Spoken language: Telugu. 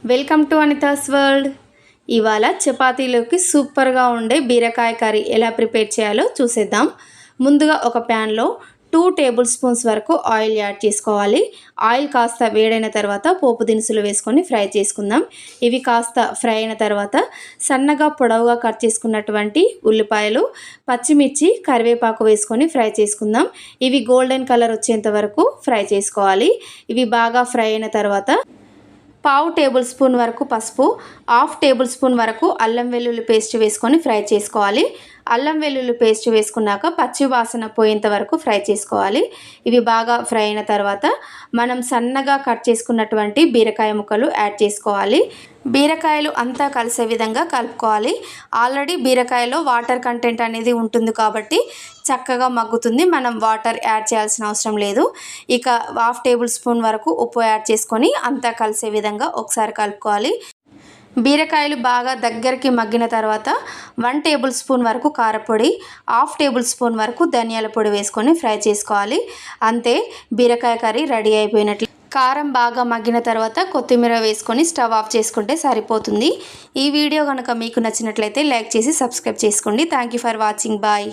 Welcome to Anita's world. ఇవాళ చపాతీలోకి సూపర్గా ఉండే బీరకాయ కర్రీ ఎలా ప్రిపేర్ చేయాలో చూసేద్దాం. ముందుగా ఒక ప్యాన్లో 2 టేబుల్ స్పూన్స్ వరకు ఆయిల్ యాడ్ చేసుకోవాలి. ఆయిల్ కాస్త వేడైన తర్వాత పోపు దినుసులు వేసుకొని ఫ్రై చేసుకుందాం. ఇవి కాస్త ఫ్రై అయిన తర్వాత సన్నగా పొడవుగా కట్ చేసుకున్నటువంటి ఉల్లిపాయలు, పచ్చిమిర్చి, కరివేపాకు వేసుకొని ఫ్రై చేసుకుందాం. ఇవి గోల్డెన్ కలర్ వచ్చేంత వరకు ఫ్రై చేసుకోవాలి. ఇవి బాగా ఫ్రై అయిన తర్వాత పావు టేబుల్ స్పూన్ వరకు పసుపు, హాఫ్ టేబుల్ స్పూన్ వరకు అల్లం వెల్లుల్లి పేస్ట్ వేసుకొని ఫ్రై చేసుకోవాలి. అల్లం వెల్లుల్లి పేస్ట్ వేసుకున్నాక పచ్చి వాసన పోయేంత వరకు ఫ్రై చేసుకోవాలి. ఇవి బాగా ఫ్రై అయిన తర్వాత మనం సన్నగా కట్ చేసుకున్నటువంటి బీరకాయ ముక్కలు యాడ్ చేసుకోవాలి. బీరకాయలు అంతా కలిసే విధంగా కలుపుకోవాలి. ఆల్రెడీ బీరకాయలో వాటర్ కంటెంట్ అనేది ఉంటుంది కాబట్టి చక్కగా మగ్గుతుంది. మనం వాటర్ యాడ్ చేయాల్సిన అవసరం లేదు. ఇక హాఫ్ టేబుల్ స్పూన్ వరకు ఉప్పు యాడ్ చేసుకొని అంతా కలిసే విధంగా ఒకసారి కలుపుకోవాలి. బీరకాయలు బాగా దగ్గరికి మగ్గిన తర్వాత 1 టేబుల్ స్పూన్ వరకు కారపొడి, హాఫ్ టేబుల్ స్పూన్ వరకు ధనియాల పొడి వేసుకొని ఫ్రై చేసుకోవాలి. అంతే, బీరకాయ కర్రీ రెడీ అయిపోయినట్లు. కారం బాగా మగ్గిన తర్వాత కొత్తిమీర వేసుకొని స్టవ్ ఆఫ్ చేసుకుంటే సరిపోతుంది. ఈ వీడియో కనుక మీకు నచ్చినట్లయితే లైక్ చేసి సబ్స్క్రైబ్ చేసుకోండి. Thank you for watching. Bye.